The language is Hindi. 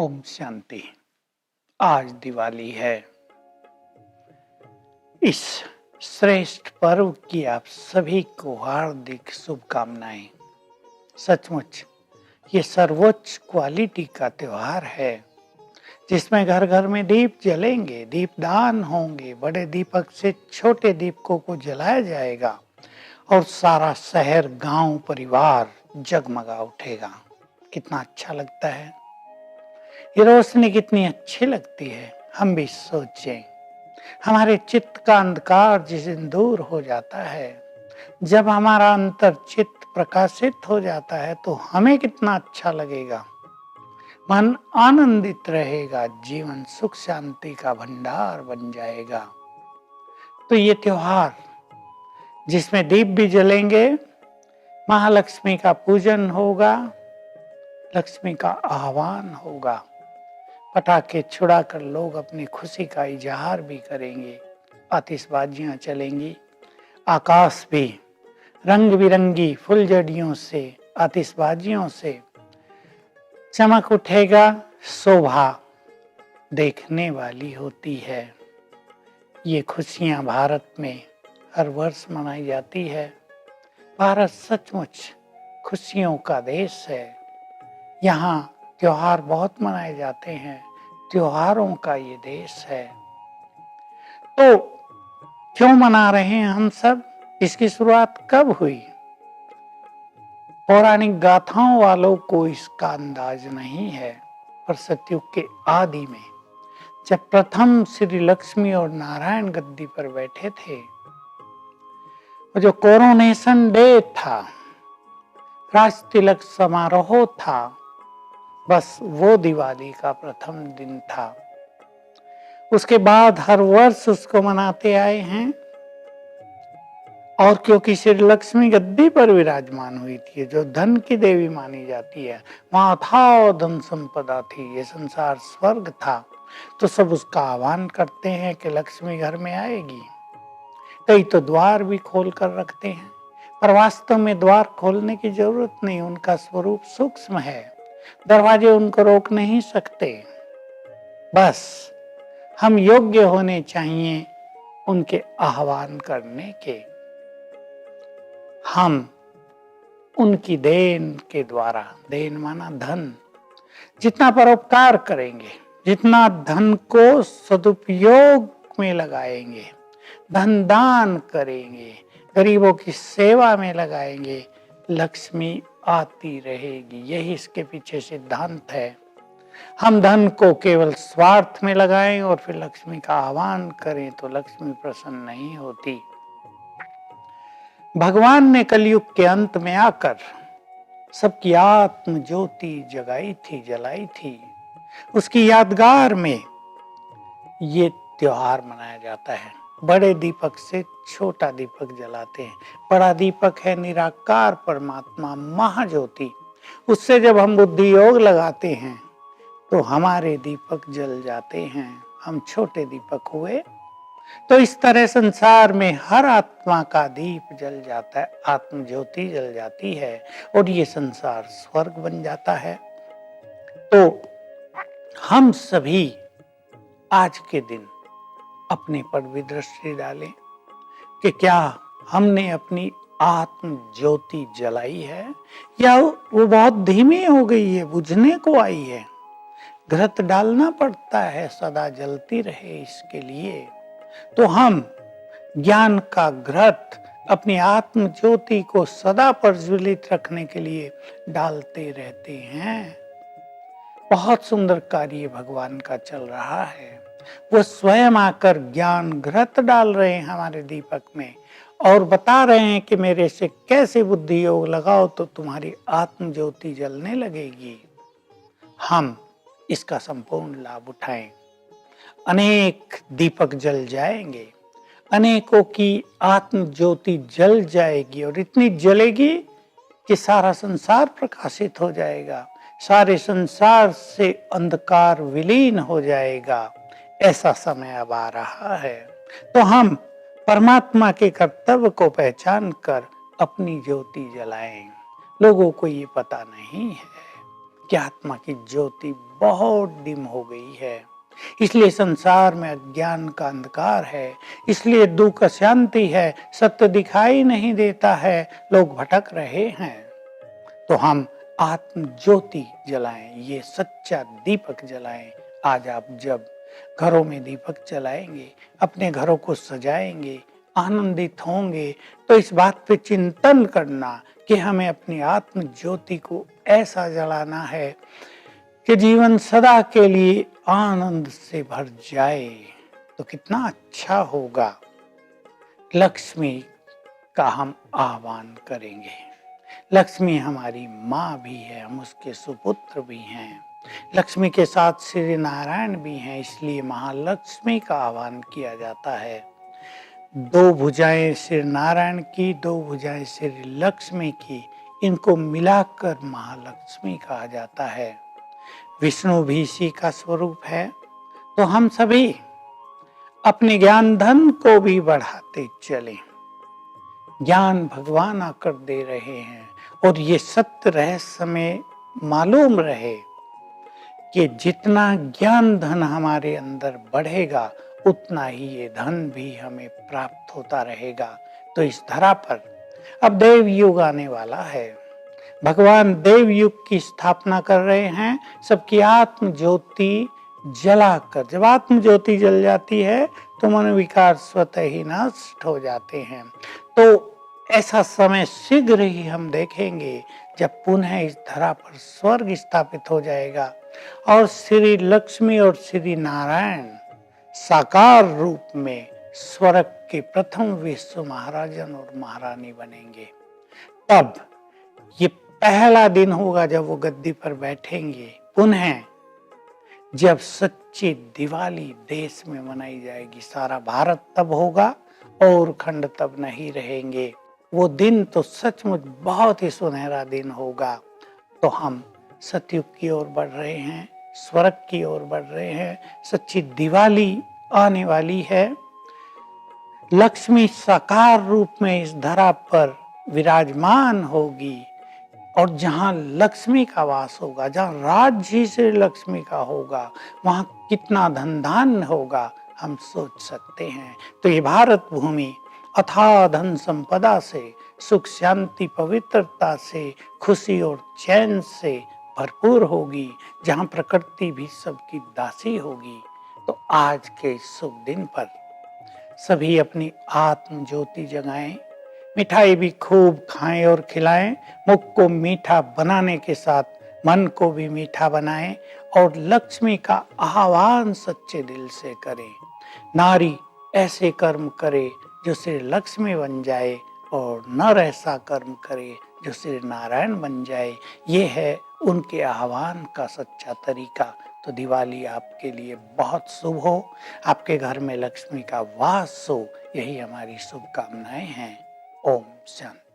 ओम शांति। आज दिवाली है। इस श्रेष्ठ पर्व की आप सभी को हार्दिक शुभकामनाएं। सचमुच ये सर्वोच्च क्वालिटी का त्योहार है जिसमें घर घर में दीप जलेंगे, दीपदान होंगे, बड़े दीपक से छोटे दीपकों को जलाया जाएगा और सारा शहर, गांव, परिवार जगमगा उठेगा। कितना अच्छा लगता है। ये रोशनी कितनी अच्छी लगती है। हम भी सोचें, हमारे चित्त का अंधकार जिस दिन दूर हो जाता है, जब हमारा अंतर चित्त प्रकाशित हो जाता है तो हमें कितना अच्छा लगेगा। मन आनंदित रहेगा, जीवन सुख शांति का भंडार बन जाएगा। तो ये त्योहार जिसमें दीप भी जलेंगे, महालक्ष्मी का पूजन होगा, लक्ष्मी का आह्वान होगा, पटाखे छुड़ाकर लोग अपनी खुशी का इजहार भी करेंगे, आतिशबाजियां चलेंगी, आकाश भी रंग बिरंगी फुलझड़ियों से, आतिशबाजियों से चमक उठेगा। शोभा देखने वाली होती है। ये खुशियां भारत में हर वर्ष मनाई जाती है। भारत सचमुच खुशियों का देश है। यहाँ त्योहार बहुत मनाए जाते हैं। त्योहारों का ये देश है। तो क्यों मना रहे हैं हम सब? इसकी शुरुआत कब हुई? पौराणिक गाथाओं वालों को इसका अंदाज नहीं है, पर सतयुग के आदि में जब प्रथम श्री लक्ष्मी और नारायण गद्दी पर बैठे थे, जो कोरोनेशन डे था, राज तिलक समारोह था, बस वो दिवाली का प्रथम दिन था। उसके बाद हर वर्ष उसको मनाते आए हैं। और क्योंकि श्री लक्ष्मी गद्दी पर विराजमान हुई थी, जो धन की देवी मानी जाती है, वहां था धन संपदा थी, ये संसार स्वर्ग था, तो सब उसका आह्वान करते हैं कि लक्ष्मी घर में आएगी। कई तो द्वार भी खोल कर रखते हैं, पर वास्तव में द्वार खोलने की जरूरत नहीं। उनका स्वरूप सूक्ष्म है, दरवाजे उनको रोक नहीं सकते। बस हम योग्य होने चाहिए उनके आह्वान करने के। हम उनकी देन के द्वारा, देन माना धन, जितना परोपकार करेंगे, जितना धन को सदुपयोग में लगाएंगे, धन दान करेंगे, गरीबों की सेवा में लगाएंगे, लक्ष्मी आती रहेगी। यही इसके पीछे सिद्धांत है। हम धन को केवल स्वार्थ में लगाएं और फिर लक्ष्मी का आह्वान करें तो लक्ष्मी प्रसन्न नहीं होती। भगवान ने कलयुग के अंत में आकर सबकी आत्म ज्योति जगाई थी, जलाई थी। उसकी यादगार में ये त्योहार मनाया जाता है। बड़े दीपक से छोटा दीपक जलाते हैं। बड़ा दीपक है निराकार परमात्मा महाज्योति। उससे जब हम बुद्धि योग लगाते हैं तो हमारे दीपक जल जाते हैं। हम छोटे दीपक हुए। तो इस तरह संसार में हर आत्मा का दीप जल जाता है, आत्म ज्योति जल जाती है और ये संसार स्वर्ग बन जाता है। तो हम सभी आज के दिन अपने पर भी दृष्टि डालें कि क्या हमने अपनी आत्म ज्योति जलाई है या वो बहुत धीमी हो गई है, बुझने को आई है। घृत डालना पड़ता है, सदा जलती रहे इसके लिए। तो हम ज्ञान का घृत अपनी आत्म ज्योति को सदा प्रज्वलित रखने के लिए डालते रहते हैं। बहुत सुंदर कार्य भगवान का चल रहा है। वो स्वयं आकर ज्ञान घृत डाल रहे हैं हमारे दीपक में और बता रहे हैं कि मेरे से कैसे बुद्धि योग लगाओ तो तुम्हारी आत्म ज्योति जलने लगेगी। हम इसका संपूर्ण लाभ उठाएं। अनेक दीपक जल जाएंगे, अनेकों की आत्म ज्योति जल जाएगी और इतनी जलेगी कि सारा संसार प्रकाशित हो जाएगा, सारे संसार से अंधकार विलीन हो जाएगा। ऐसा समय अब आ रहा है। तो हम परमात्मा के कर्तव्य को पहचान कर अपनी ज्योति जलाएं। लोगों को ये पता नहीं है कि आत्मा की ज्योति बहुत डिम हो गई है, इसलिए संसार में अज्ञान का अंधकार है, इसलिए दुख अशांति है, सत्य दिखाई नहीं देता है, लोग भटक रहे हैं। तो हम आत्म ज्योति जलाएं, ये सच्चा दीपक जलाएं। आज आप जब घरों में दीपक जलाएंगे, अपने घरों को सजाएंगे, आनंदित होंगे, तो इस बात पे चिंतन करना कि हमें अपनी आत्म ज्योति को ऐसा जलाना है कि जीवन सदा के लिए आनंद से भर जाए। तो कितना अच्छा होगा। लक्ष्मी का हम आह्वान करेंगे। लक्ष्मी हमारी माँ भी है, हम उसके सुपुत्र भी हैं। लक्ष्मी के साथ श्री नारायण भी हैं, इसलिए महालक्ष्मी का आह्वान किया जाता है। दो भुजाएं श्री नारायण की, दो भुजाएं श्री लक्ष्मी की, इनको मिलाकर महालक्ष्मी कहा जाता है। विष्णु भी इसी का स्वरूप है। तो हम सभी अपने ज्ञान धन को भी बढ़ाते चलें। ज्ञान भगवान आकर दे रहे हैं, और ये सत्य रहस्य में मालूम रहे कि जितना ज्ञान धन हमारे अंदर बढ़ेगा, उतना ही ये धन भी हमें प्राप्त होता रहेगा। तो इस धरा पर अब देव युग आने वाला है। भगवान देव युग की स्थापना कर रहे हैं, सबकी आत्म ज्योति जलाकर। जब आत्म ज्योति जल जाती है तो मनोविकार स्वतः ही नष्ट हो जाते हैं। तो ऐसा समय शीघ्र ही हम देखेंगे जब पुनः इस धरा पर स्वर्ग स्थापित हो जाएगा और श्री लक्ष्मी और श्री नारायण साकार रूप में स्वर्ग के प्रथम विश्व महाराजन और महारानी बनेंगे। तब ये पहला दिन होगा जब वो गद्दी पर बैठेंगे। पुनः जब सच्ची दिवाली देश में मनाई जाएगी, सारा भारत तब होगा और खंड तब नहीं रहेंगे। वो दिन तो सचमुच बहुत ही सुनहरा दिन होगा। तो हम सतयुग की ओर बढ़ रहे हैं, स्वर्ग की ओर बढ़ रहे हैं। सच्ची दिवाली आने वाली है। लक्ष्मी साकार रूप में इस धरा पर विराजमान होगी, और जहां लक्ष्मी का वास होगा, जहां राज्य श्री लक्ष्मी का होगा, वहां कितना धन धान्य होगा हम सोच सकते हैं। तो ये भारत भूमि अथाह धन संपदा से, सुख शांति पवित्रता से, खुशी और चैन से भरपूर होगी, जहां प्रकृति भी सबकी दासी होगी। तो आज के शुभ दिन पर सभी अपनी आत्म ज्योति जगाएं, मिठाई भी खूब खाएं और खिलाएं। मुख को मीठा बनाने के साथ मन को भी मीठा बनाएं, और लक्ष्मी का आह्वान सच्चे दिल से करें। नारी ऐसे कर्म करे जो श्री लक्ष्मी बन जाए, और नर ऐसा कर्म करे जो श्री नारायण बन जाए। ये है उनके आह्वान का सच्चा तरीका। तो दिवाली आपके लिए बहुत शुभ हो, आपके घर में लक्ष्मी का वास हो, यही हमारी शुभकामनाएं हैं। ओम शांति।